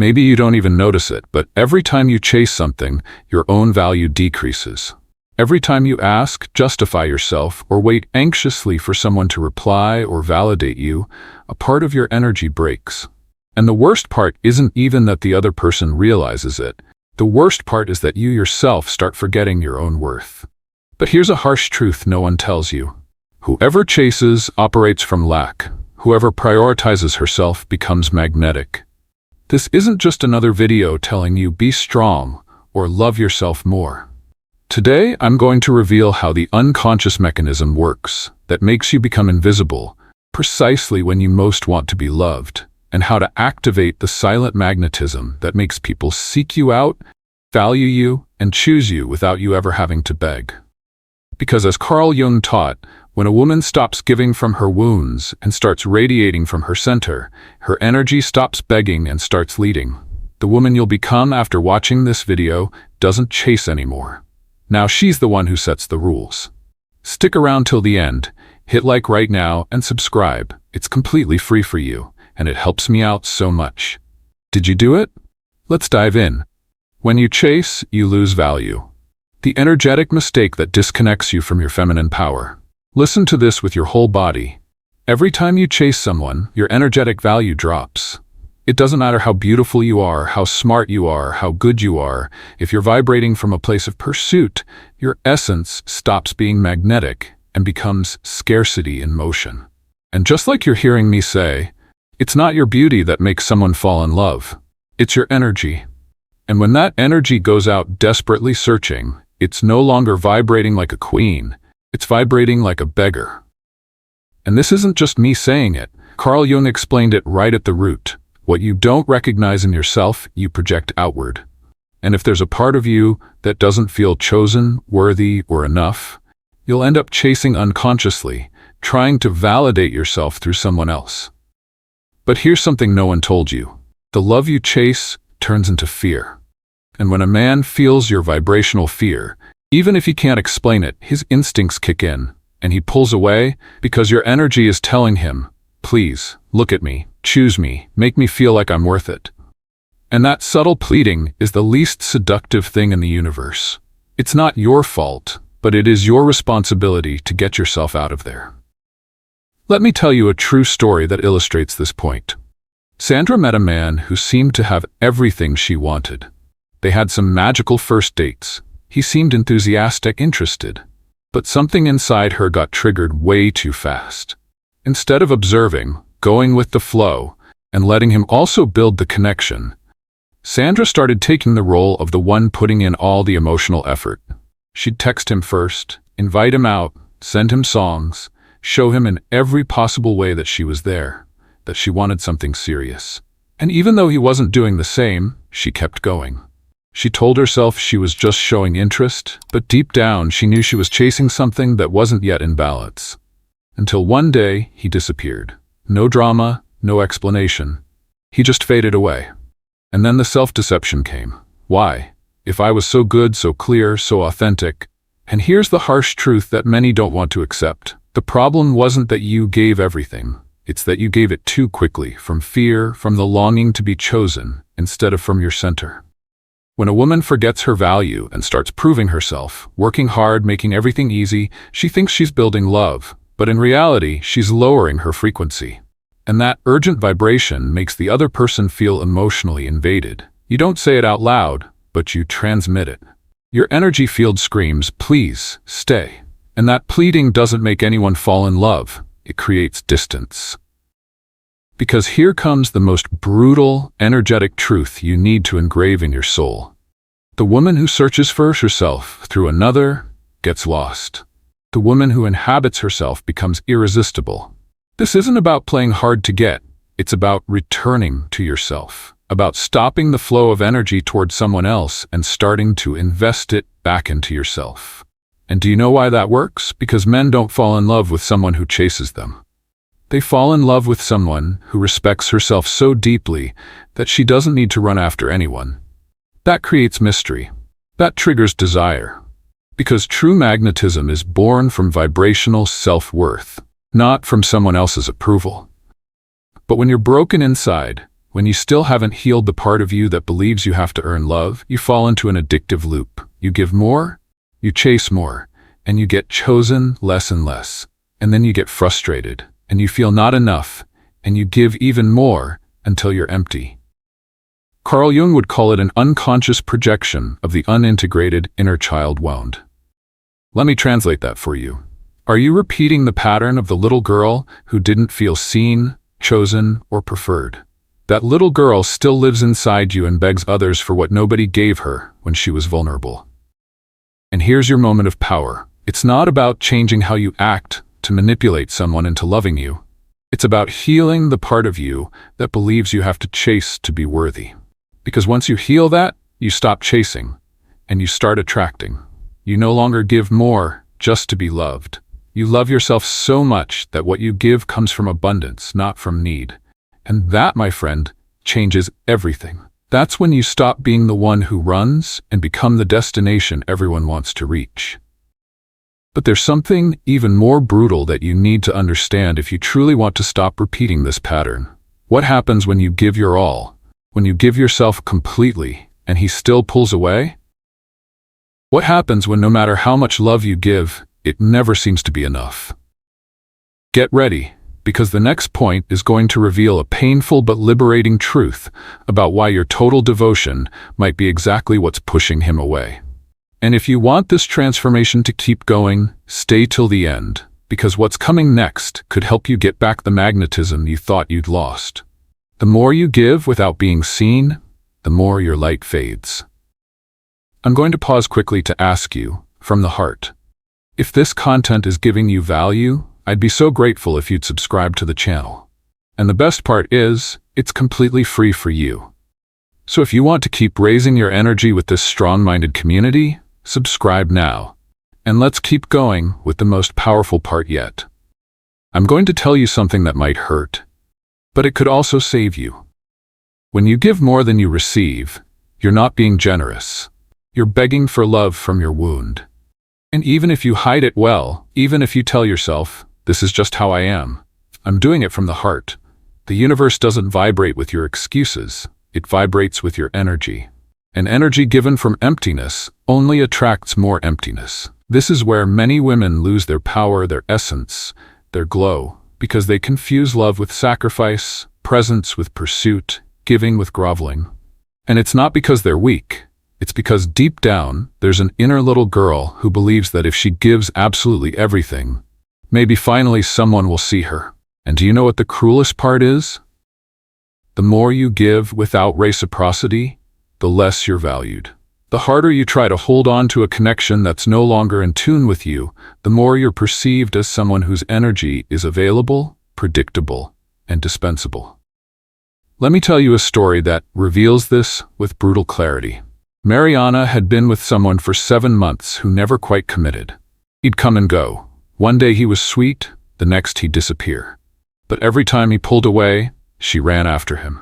Maybe you don't even notice it, but every time you chase something, your own value decreases. Every time you ask, justify yourself, or wait anxiously for someone to reply or validate you, a part of your energy breaks. And the worst part isn't even that the other person realizes it. The worst part is that you yourself start forgetting your own worth. But here's a harsh truth no one tells you. Whoever chases operates from lack. Whoever prioritizes herself becomes magnetic. This isn't just another video telling you be strong or love yourself more. Today, I'm going to reveal how the unconscious mechanism works that makes you become invisible precisely when you most want to be loved, and how to activate the silent magnetism that makes people seek you out, value you, and choose you without you ever having to beg. Because as Carl Jung taught, when a woman stops giving from her wounds and starts radiating from her center, her energy stops begging and starts leading. The woman you'll become after watching this video doesn't chase anymore. Now she's the one who sets the rules. Stick around till the end, hit like right now, and subscribe. It's completely free for you, and it helps me out so much. Did you do it? Let's dive in. When you chase, you lose value. The energetic mistake that disconnects you from your feminine power. Listen to this with your whole body. Every time you chase someone, your energetic value drops. It doesn't matter how beautiful you are, how smart you are, how good you are. If you're vibrating from a place of pursuit, your essence stops being magnetic and becomes scarcity in motion. And just like you're hearing me say, it's not your beauty that makes someone fall in love. It's your energy. And when that energy goes out desperately searching, it's no longer vibrating like a queen. It's vibrating like a beggar. And this isn't just me saying it. Carl Jung explained it right at the root. What you don't recognize in yourself, you project outward. And if there's a part of you that doesn't feel chosen, worthy, or enough, you'll end up chasing unconsciously, trying to validate yourself through someone else. But here's something no one told you. The love you chase turns into fear. And when a man feels your vibrational fear, even if he can't explain it, his instincts kick in, and he pulls away because your energy is telling him, please, look at me, choose me, make me feel like I'm worth it. And that subtle pleading is the least seductive thing in the universe. It's not your fault, but it is your responsibility to get yourself out of there. Let me tell you a true story that illustrates this point. Sandra met a man who seemed to have everything she wanted. They had some magical first dates. He seemed enthusiastic, interested. But something inside her got triggered way too fast. Instead of observing, going with the flow, and letting him also build the connection, Sandra started taking the role of the one putting in all the emotional effort. She'd text him first, invite him out, send him songs, show him in every possible way that she was there, that she wanted something serious. And even though he wasn't doing the same, she kept going. She told herself she was just showing interest, but deep down she knew she was chasing something that wasn't yet in balance. Until one day, he disappeared. No drama, no explanation. He just faded away. And then the self-deception came. Why? If I was so good, so clear, so authentic. And here's the harsh truth that many don't want to accept. The problem wasn't that you gave everything. It's that you gave it too quickly, from fear, from the longing to be chosen, instead of from your center. When a woman forgets her value and starts proving herself, working hard, making everything easy, she thinks she's building love, but in reality, she's lowering her frequency. And that urgent vibration makes the other person feel emotionally invaded. You don't say it out loud, but you transmit it. Your energy field screams, please, stay. And that pleading doesn't make anyone fall in love. It creates distance. Because here comes the most brutal, energetic truth you need to engrave in your soul. The woman who searches for herself through another gets lost. The woman who inhabits herself becomes irresistible. This isn't about playing hard to get. It's about returning to yourself, about stopping the flow of energy toward someone else and starting to invest it back into yourself. And do you know why that works? Because men don't fall in love with someone who chases them. They fall in love with someone who respects herself so deeply that she doesn't need to run after anyone. That creates mystery. That triggers desire. Because true magnetism is born from vibrational self-worth, not from someone else's approval. But when you're broken inside, When you still haven't healed the part of you that believes you have to earn love, you fall into an addictive loop. You give more, you chase more, and you get chosen less and less. And then you get frustrated, and you feel not enough, and you give even more until you're empty. Carl Jung would call it an unconscious projection of the unintegrated inner child wound. Let me translate that for you. Are you repeating the pattern of the little girl who didn't feel seen, chosen, or preferred? That little girl still lives inside you and begs others for what nobody gave her when she was vulnerable. And here's your moment of power. It's not about changing how you act to manipulate someone into loving you. It's about healing the part of you that believes you have to chase to be worthy. Because once you heal that, you stop chasing, and you start attracting. You no longer give more just to be loved. You love yourself so much that what you give comes from abundance, not from need. And that, my friend, changes everything. That's when you stop being the one who runs and become the destination everyone wants to reach. But there's something even more brutal that you need to understand if you truly want to stop repeating this pattern. What happens when you give your all? When you give yourself completely and he still pulls away? What happens when no matter how much love you give, it never seems to be enough? Get ready, because the next point is going to reveal a painful but liberating truth about why your total devotion might be exactly what's pushing him away. And if you want this transformation to keep going, stay till the end, because what's coming next could help you get back the magnetism you thought you'd lost. The more you give without being seen, the more your light fades. I'm going to pause quickly to ask you, from the heart, if this content is giving you value, I'd be so grateful if you'd subscribe to the channel. And the best part is, it's completely free for you. So if you want to keep raising your energy with this strong-minded community, subscribe now. And let's keep going with the most powerful part yet. I'm going to tell you something that might hurt, but it could also save you. When you give more than you receive, you're not being generous. You're begging for love from your wound. And even if you hide it well, even if you tell yourself, this is just how I am, I'm doing it from the heart, the universe doesn't vibrate with your excuses, it vibrates with your energy. And energy given from emptiness only attracts more emptiness. This is where many women lose their power, their essence, their glow, because they confuse love with sacrifice, presence with pursuit, giving with groveling. And it's not because they're weak. It's because deep down, there's an inner little girl who believes that if she gives absolutely everything, maybe finally someone will see her. And do you know what the cruelest part is? The more you give without reciprocity, the less you're valued. The harder you try to hold on to a connection that's no longer in tune with you, the more you're perceived as someone whose energy is available, predictable, and dispensable. Let me tell you a story that reveals this with brutal clarity. Mariana had been with someone for 7 months who never quite committed. He'd come and go. One day he was sweet, the next he'd disappear. But every time he pulled away, she ran after him.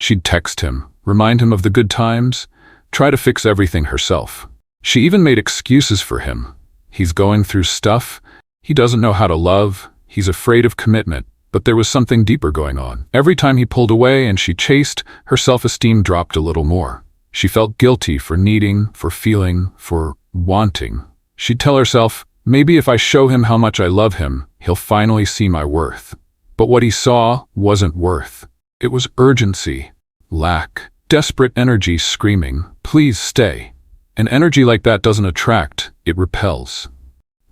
She'd text him, remind him of the good times, try to fix everything herself. She even made excuses for him. He's going through stuff, he doesn't know how to love, he's afraid of commitment, but there was something deeper going on. Every time he pulled away and she chased, her self-esteem dropped a little more. She felt guilty for needing, for feeling, for wanting. She'd tell herself, maybe if I show him how much I love him, he'll finally see my worth. But what he saw wasn't worth. It was urgency, lack, desperate energy screaming, please stay. An energy like that doesn't attract, it repels.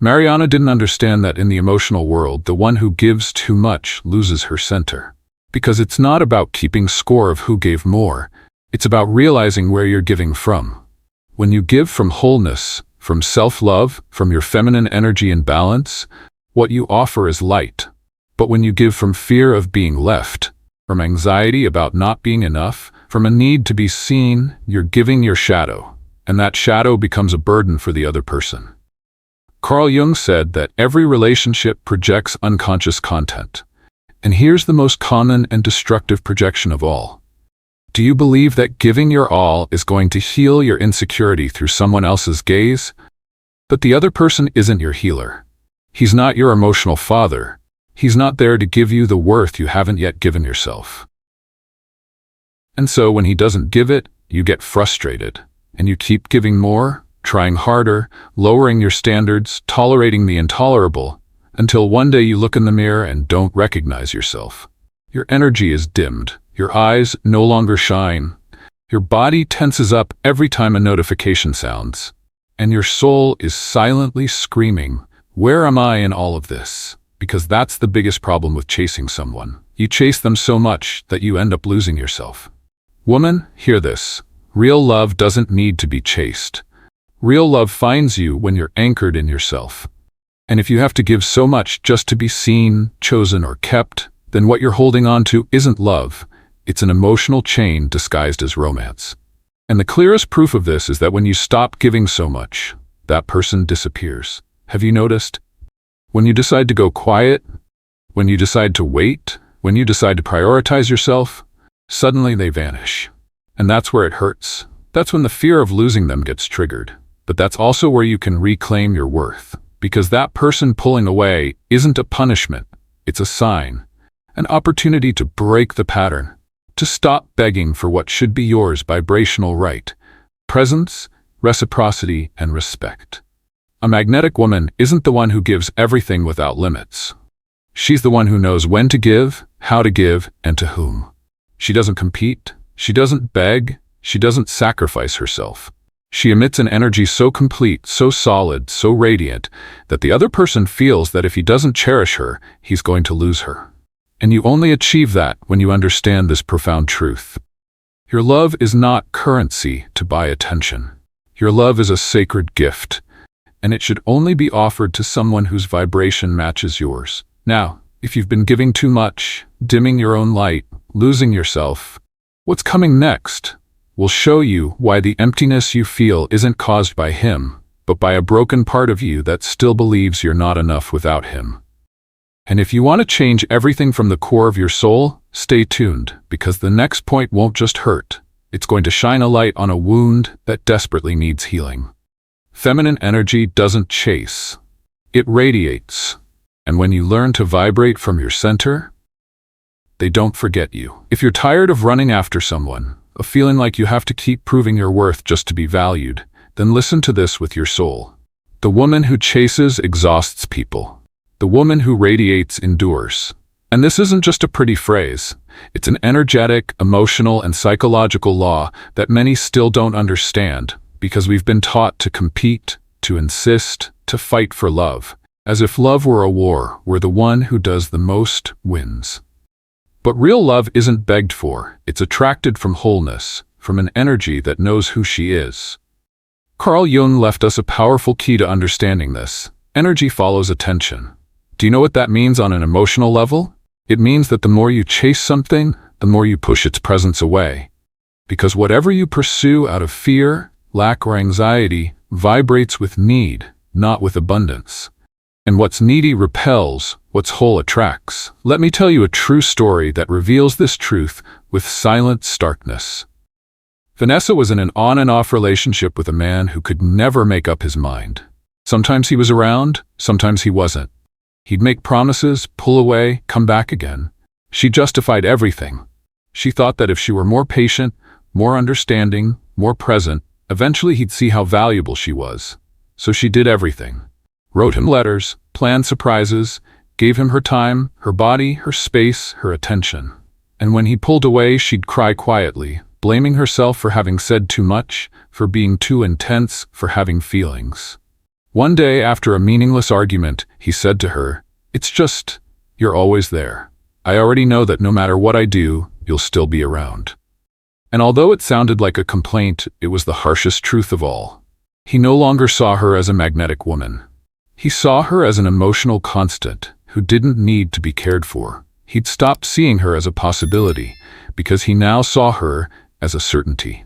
Mariana didn't understand that in the emotional world, the one who gives too much loses her center. Because it's not about keeping score of who gave more. It's about realizing where you're giving from. When you give from wholeness, from self-love, from your feminine energy and balance, what you offer is light. But when you give from fear of being left, from anxiety about not being enough, from a need to be seen, you're giving your shadow, and that shadow becomes a burden for the other person. Carl Jung said that every relationship projects unconscious content. And here's the most common and destructive projection of all. Do you believe that giving your all is going to heal your insecurity through someone else's gaze? But the other person isn't your healer. He's not your emotional father. He's not there to give you the worth you haven't yet given yourself. And so when he doesn't give it, you get frustrated. And you keep giving more, trying harder, lowering your standards, tolerating the intolerable, until one day you look in the mirror and don't recognize yourself. Your energy is dimmed. Your eyes no longer shine. Your body tenses up every time a notification sounds. And your soul is silently screaming, "Where am I in all of this?" Because that's the biggest problem with chasing someone. You chase them so much that you end up losing yourself. Woman, hear this. Real love doesn't need to be chased. Real love finds you when you're anchored in yourself. And if you have to give so much just to be seen, chosen, or kept, then what you're holding on to isn't love. It's an emotional chain disguised as romance. And the clearest proof of this is that when you stop giving so much, that person disappears. Have you noticed? When you decide to go quiet, when you decide to wait, when you decide to prioritize yourself, suddenly they vanish. And that's where it hurts. That's when the fear of losing them gets triggered. But that's also where you can reclaim your worth. Because that person pulling away isn't a punishment. It's a sign. An opportunity to break the pattern. To stop begging for what should be yours vibrational right. Presence, reciprocity, and respect. A magnetic woman isn't the one who gives everything without limits. She's the one who knows when to give, how to give, and to whom. She doesn't compete. She doesn't beg. She doesn't sacrifice herself. She emits an energy so complete, so solid, so radiant, that the other person feels that if he doesn't cherish her, he's going to lose her. And you only achieve that when you understand this profound truth. Your love is not currency to buy attention. Your love is a sacred gift, and it should only be offered to someone whose vibration matches yours. Now, if you've been giving too much, dimming your own light, losing yourself, what's coming next will show you why the emptiness you feel isn't caused by him, but by a broken part of you that still believes you're not enough without him. And if you want to change everything from the core of your soul, stay tuned, because the next point won't just hurt. It's going to shine a light on a wound that desperately needs healing. Feminine energy doesn't chase. It radiates. And when you learn to vibrate from your center, they don't forget you. If you're tired of running after someone, of feeling like you have to keep proving your worth just to be valued, then listen to this with your soul. The woman who chases exhausts people. The woman who radiates endures. And this isn't just a pretty phrase. It's an energetic, emotional, and psychological law that many still don't understand because we've been taught to compete, to insist, to fight for love, as if love were a war where the one who does the most wins. But real love isn't begged for. It's attracted from wholeness, from an energy that knows who she is. Carl Jung left us a powerful key to understanding this. Energy follows attention. Do you know what that means on an emotional level? It means that the more you chase something, the more you push its presence away. Because whatever you pursue out of fear, lack, or anxiety vibrates with need, not with abundance. And what's needy repels, what's whole attracts. Let me tell you a true story that reveals this truth with silent starkness. Vanessa was in an on and off relationship with a man who could never make up his mind. Sometimes he was around, sometimes he wasn't. He'd make promises, pull away, come back again. She justified everything. She thought that if she were more patient, more understanding, more present, eventually he'd see how valuable she was. So she did everything. Wrote him letters, planned surprises, gave him her time, her body, her space, her attention. And when he pulled away, she'd cry quietly, blaming herself for having said too much, for being too intense, for having feelings. One day, after a meaningless argument, he said to her, "It's just, you're always there. I already know that no matter what I do, you'll still be around." And although it sounded like a complaint, it was the harshest truth of all. He no longer saw her as a magnetic woman. He saw her as an emotional constant who didn't need to be cared for. He'd stopped seeing her as a possibility because he now saw her as a certainty.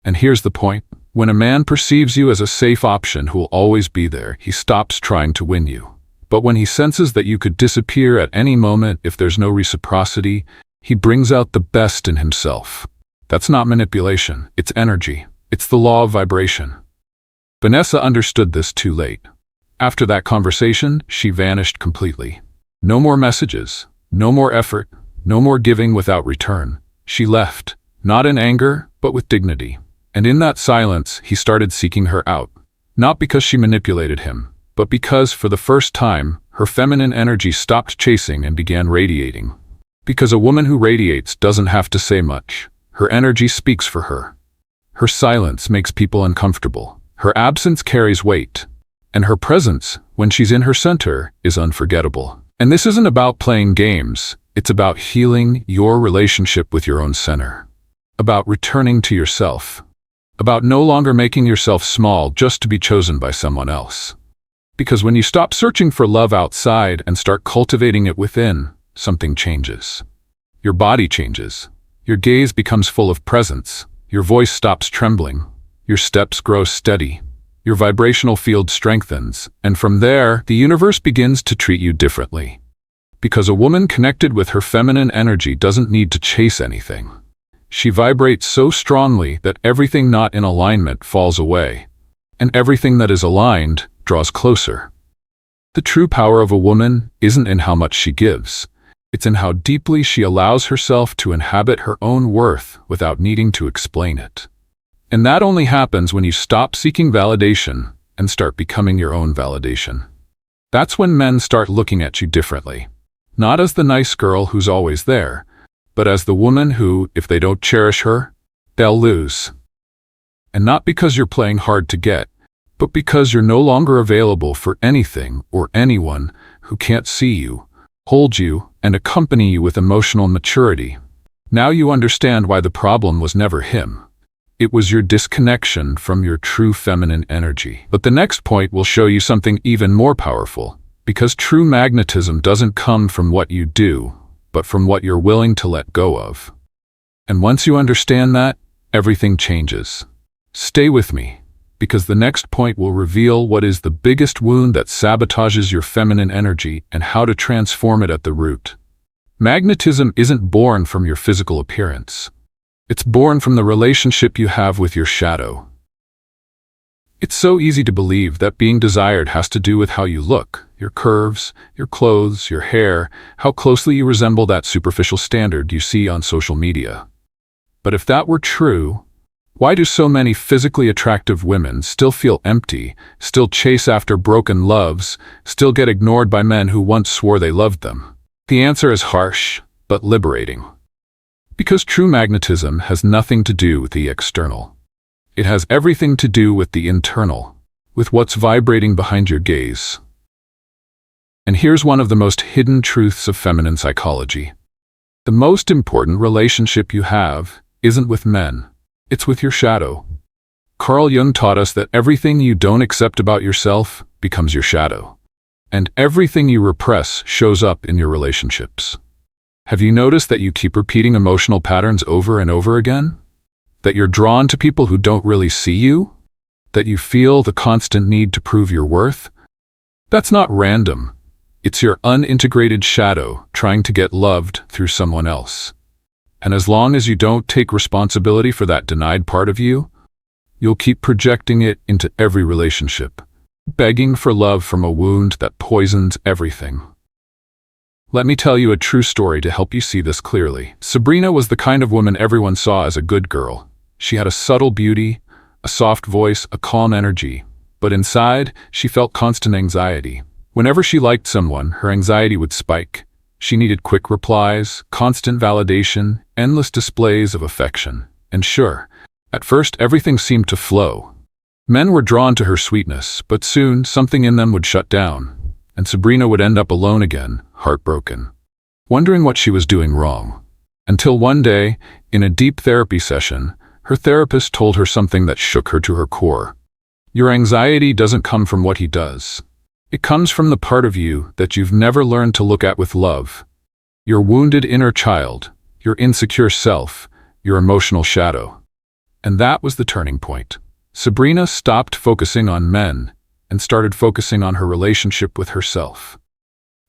And here's the point. When a man perceives you as a safe option who will always be there, he stops trying to win you. But when he senses that you could disappear at any moment if there's no reciprocity, he brings out the best in himself. That's not manipulation, it's energy. It's the law of vibration. Vanessa understood this too late. After that conversation, she vanished completely. No more messages, no more effort, no more giving without return. She left, not in anger, but with dignity. And in that silence, he started seeking her out. Not because she manipulated him, but because, for the first time, her feminine energy stopped chasing and began radiating. Because a woman who radiates doesn't have to say much. Her energy speaks for her. Her silence makes people uncomfortable. Her absence carries weight. And her presence, when she's in her center, is unforgettable. And this isn't about playing games. It's about healing your relationship with your own center. About returning to yourself. About no longer making yourself small just to be chosen by someone else. Because when you stop searching for love outside and start cultivating it within, something changes. Your body changes. Your gaze becomes full of presence. Your voice stops trembling. Your steps grow steady. Your vibrational field strengthens. And from there, the universe begins to treat you differently. Because a woman connected with her feminine energy doesn't need to chase anything. She vibrates so strongly that everything not in alignment falls away. And everything that is aligned draws closer. The true power of a woman isn't in how much she gives. It's in how deeply she allows herself to inhabit her own worth without needing to explain it. And that only happens when you stop seeking validation and start becoming your own validation. That's when men start looking at you differently. Not as the nice girl who's always there, but as the woman who, if they don't cherish her, they'll lose. And not because you're playing hard to get, but because you're no longer available for anything or anyone who can't see you, hold you, and accompany you with emotional maturity. Now you understand why the problem was never him. It was your disconnection from your true feminine energy. But the next point will show you something even more powerful, because true magnetism doesn't come from what you do, but from what you're willing to let go of. And once you understand that, everything changes. Stay with me, because the next point will reveal what is the biggest wound that sabotages your feminine energy and how to transform it at the root. Magnetism isn't born from your physical appearance. It's born from the relationship you have with your shadow. It's so easy to believe that being desired has to do with how you look, your curves, your clothes, your hair, how closely you resemble that superficial standard you see on social media. But if that were true, why do so many physically attractive women still feel empty, still chase after broken loves, still get ignored by men who once swore they loved them? The answer is harsh, but liberating. Because true magnetism has nothing to do with the external. It has everything to do with the internal, with what's vibrating behind your gaze. And here's one of the most hidden truths of feminine psychology. The most important relationship you have isn't with men, it's with your shadow. Carl Jung taught us that everything you don't accept about yourself becomes your shadow. And everything you repress shows up in your relationships. Have you noticed that you keep repeating emotional patterns over and over again? That you're drawn to people who don't really see you? That you feel the constant need to prove your worth? That's not random. It's your unintegrated shadow trying to get loved through someone else. And as long as you don't take responsibility for that denied part of you, you'll keep projecting it into every relationship, begging for love from a wound that poisons everything. Let me tell you a true story to help you see this clearly. Sabrina was the kind of woman everyone saw as a good girl. She had a subtle beauty, a soft voice, a calm energy. But inside, she felt constant anxiety. Whenever she liked someone, her anxiety would spike. She needed quick replies, constant validation, endless displays of affection. And sure, at first everything seemed to flow. Men were drawn to her sweetness, but soon something in them would shut down, and Sabrina would end up alone again, heartbroken, wondering what she was doing wrong. Until one day, in a deep therapy session, her therapist told her something that shook her to her core. Your anxiety doesn't come from what he does. It comes from the part of you that you've never learned to look at with love. Your wounded inner child, your insecure self, your emotional shadow. And that was the turning point. Sabrina stopped focusing on men and started focusing on her relationship with herself.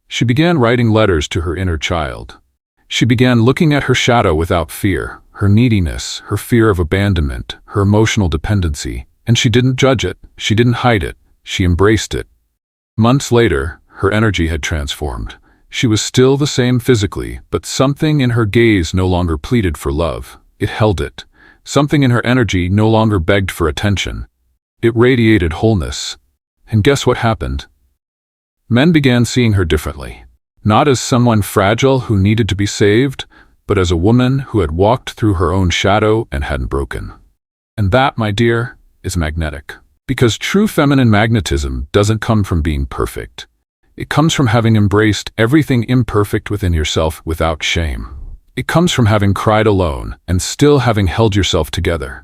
She began writing letters to her inner child. She began looking at her shadow without fear, her neediness, her fear of abandonment, her emotional dependency, and she didn't judge it, she didn't hide it, she embraced it. Months later, her energy had transformed. She was still the same physically, but something in her gaze no longer pleaded for love. It held it. Something in her energy no longer begged for attention. It radiated wholeness. And guess what happened? Men began seeing her differently. Not as someone fragile who needed to be saved, but as a woman who had walked through her own shadow and hadn't broken. And that, my dear, is magnetic. Because true feminine magnetism doesn't come from being perfect. It comes from having embraced everything imperfect within yourself without shame. It comes from having cried alone and still having held yourself together.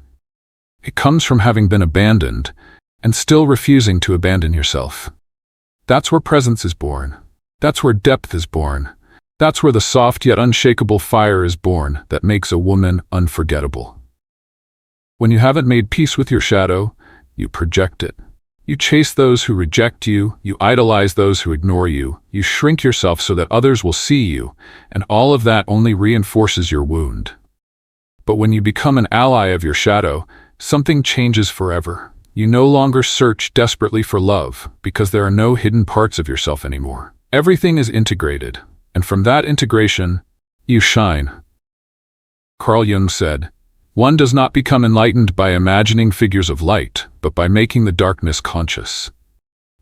It comes from having been abandoned and still refusing to abandon yourself. That's where presence is born. That's where depth is born. That's where the soft yet unshakable fire is born that makes a woman unforgettable. When you haven't made peace with your shadow, you project it. You chase those who reject you, you idolize those who ignore you, you shrink yourself so that others will see you, and all of that only reinforces your wound. But when you become an ally of your shadow, something changes forever. You no longer search desperately for love, because there are no hidden parts of yourself anymore. Everything is integrated, and from that integration, you shine. Carl Jung said, "One does not become enlightened by imagining figures of light, but by making the darkness conscious."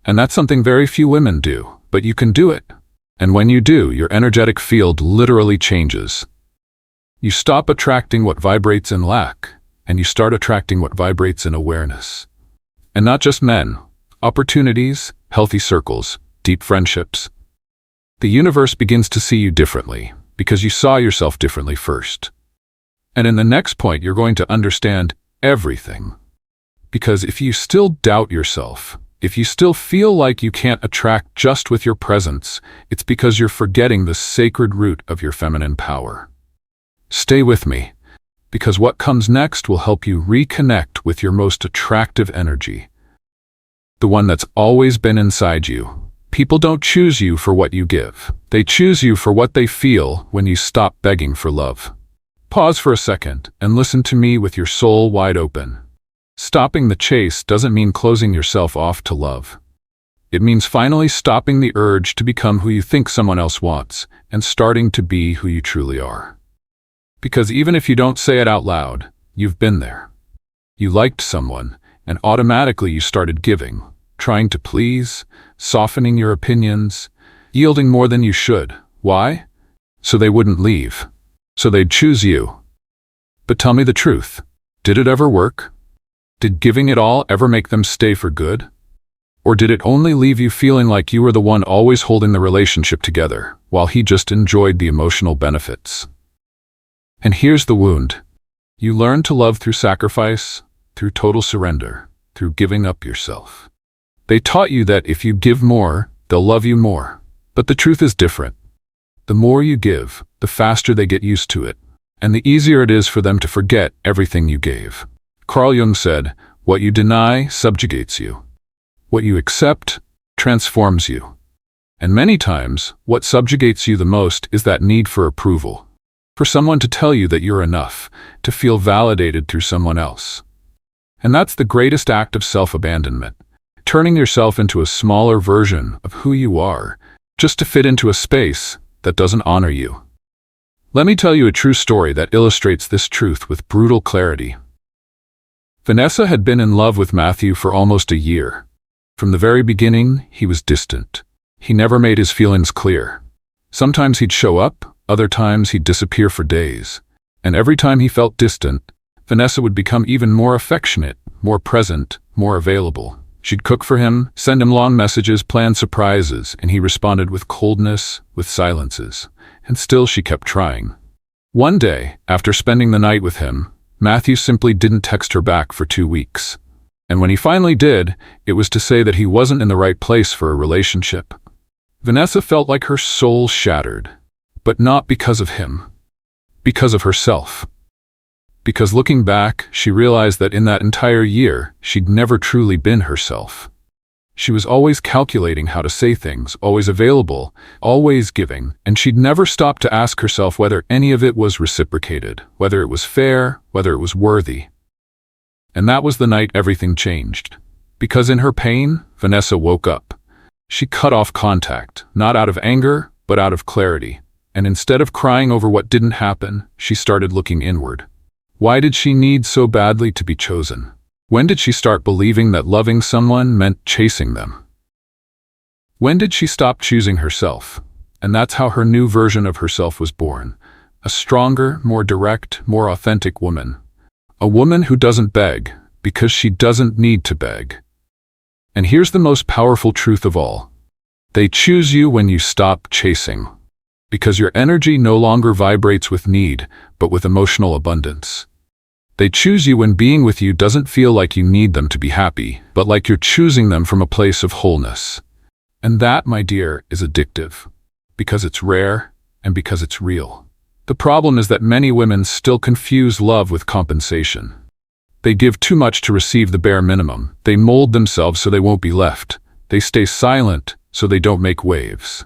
And that's something very few women do, but you can do it. And when you do, your energetic field literally changes. You stop attracting what vibrates in lack, and you start attracting what vibrates in awareness. And not just men, opportunities, healthy circles, deep friendships. The universe begins to see you differently, because you saw yourself differently first. And in the next point, you're going to understand everything. Because if you still doubt yourself, if you still feel like you can't attract just with your presence, it's because you're forgetting the sacred root of your feminine power. Stay with me, because what comes next will help you reconnect with your most attractive energy. The one that's always been inside you. People don't choose you for what you give. They choose you for what they feel when you stop begging for love. Pause for a second and listen to me with your soul wide open. Stopping the chase doesn't mean closing yourself off to love. It means finally stopping the urge to become who you think someone else wants and starting to be who you truly are. Because even if you don't say it out loud, you've been there. You liked someone, and automatically you started giving, trying to please, softening your opinions, yielding more than you should. Why? So they wouldn't leave. So they'd choose you. But tell me the truth. Did it ever work? Did giving it all ever make them stay for good? Or did it only leave you feeling like you were the one always holding the relationship together, while he just enjoyed the emotional benefits? And here's the wound. You learn to love through sacrifice, through total surrender, through giving up yourself. They taught you that if you give more, they'll love you more. But the truth is different. The more you give, the faster they get used to it, and the easier it is for them to forget everything you gave. Carl Jung said, "What you deny subjugates you. What you accept transforms you." And many times, what subjugates you the most is that need for approval. For someone to tell you that you're enough, to feel validated through someone else. And that's the greatest act of self-abandonment, turning yourself into a smaller version of who you are, just to fit into a space that doesn't honor you. Let me tell you a true story that illustrates this truth with brutal clarity. Vanessa had been in love with Matthew for almost a year. From the very beginning, he was distant. He never made his feelings clear. Sometimes he'd show up, other times he'd disappear for days. And every time he felt distant, Vanessa would become even more affectionate, more present, more available. She'd cook for him, send him long messages, plan surprises, and he responded with coldness, with silences. And still she kept trying. One day, after spending the night with him, Matthew simply didn't text her back for 2 weeks. And when he finally did, it was to say that he wasn't in the right place for a relationship. Vanessa felt like her soul shattered, but not because of him, because of herself. Because looking back, she realized that in that entire year, she'd never truly been herself. She was always calculating how to say things, always available, always giving, and she'd never stopped to ask herself whether any of it was reciprocated, whether it was fair, whether it was worthy. And that was the night everything changed. Because in her pain, Vanessa woke up. She cut off contact, not out of anger, but out of clarity. And instead of crying over what didn't happen, she started looking inward. Why did she need so badly to be chosen? When did she start believing that loving someone meant chasing them? When did she stop choosing herself? And that's how her new version of herself was born. A stronger, more direct, more authentic woman. A woman who doesn't beg, because she doesn't need to beg. And here's the most powerful truth of all. They choose you when you stop chasing. Because your energy no longer vibrates with need, but with emotional abundance. They choose you when being with you doesn't feel like you need them to be happy, but like you're choosing them from a place of wholeness. And that, my dear, is addictive. Because it's rare, and because it's real. The problem is that many women still confuse love with compensation. They give too much to receive the bare minimum. They mold themselves so they won't be left. They stay silent so they don't make waves.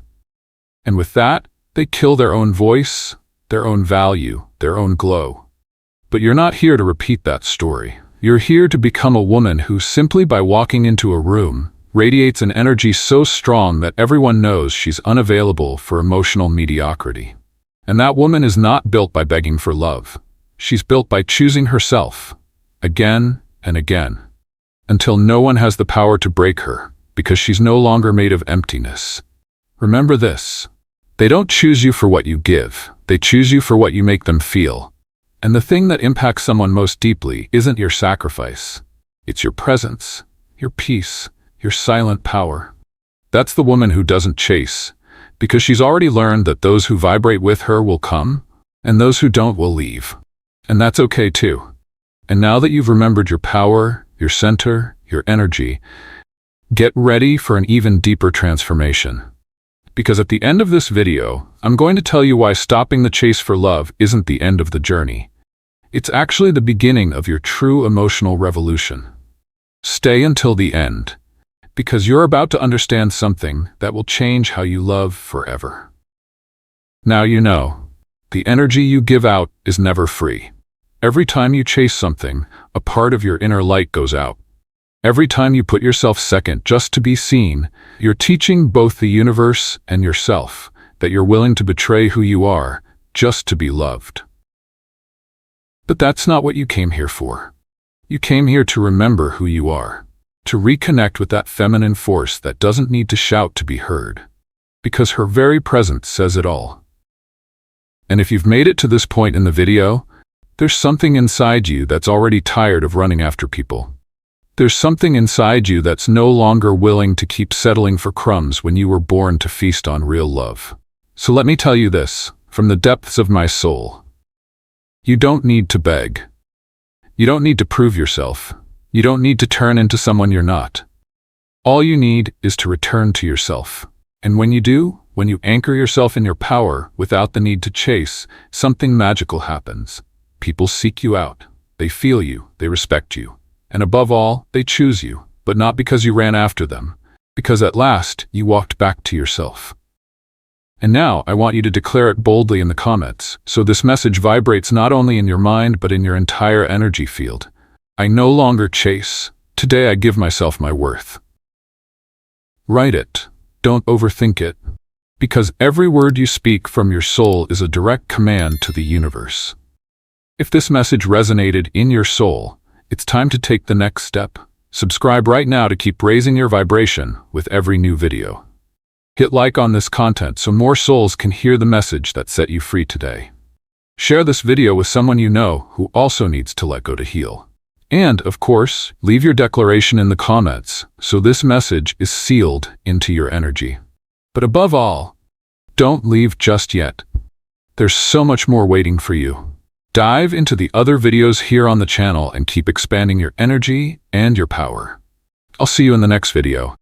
And with that, they kill their own voice, their own value, their own glow. But you're not here to repeat that story. You're here to become a woman who, simply by walking into a room, radiates an energy so strong that everyone knows she's unavailable for emotional mediocrity. And that woman is not built by begging for love. She's built by choosing herself, again and again, until no one has the power to break her, because she's no longer made of emptiness. Remember this. They don't choose you for what you give. They choose you for what you make them feel. And the thing that impacts someone most deeply isn't your sacrifice. It's your presence, your peace, your silent power. That's the woman who doesn't chase, because she's already learned that those who vibrate with her will come, and those who don't will leave. And that's okay too. And now that you've remembered your power, your center, your energy, get ready for an even deeper transformation. Because at the end of this video, I'm going to tell you why stopping the chase for love isn't the end of the journey. It's actually the beginning of your true emotional revolution. Stay until the end, because you're about to understand something that will change how you love forever. Now you know, the energy you give out is never free. Every time you chase something, a part of your inner light goes out. Every time you put yourself second just to be seen, you're teaching both the universe and yourself that you're willing to betray who you are just to be loved. But that's not what you came here for. You came here to remember who you are, to reconnect with that feminine force that doesn't need to shout to be heard, because her very presence says it all. And if you've made it to this point in the video, there's something inside you that's already tired of running after people. There's something inside you that's no longer willing to keep settling for crumbs when you were born to feast on real love. So let me tell you this, from the depths of my soul. You don't need to beg. You don't need to prove yourself. You don't need to turn into someone you're not. All you need is to return to yourself. And when you do, when you anchor yourself in your power without the need to chase, something magical happens. People seek you out. They feel you. They respect you. And above all, they choose you, but not because you ran after them, because at last you walked back to yourself. And now I want you to declare it boldly in the comments, so this message vibrates not only in your mind but in your entire energy field. I no longer chase. Today I give myself my worth. Write it. Don't overthink it. Because every word you speak from your soul is a direct command to the universe. If this message resonated in your soul, it's time to take the next step. Subscribe right now to keep raising your vibration with every new video. Hit like on this content so more souls can hear the message that set you free today. Share this video with someone you know who also needs to let go to heal. And, of course, leave your declaration in the comments so this message is sealed into your energy. But above all, don't leave just yet. There's so much more waiting for you. Dive into the other videos here on the channel and keep expanding your energy and your power. I'll see you in the next video.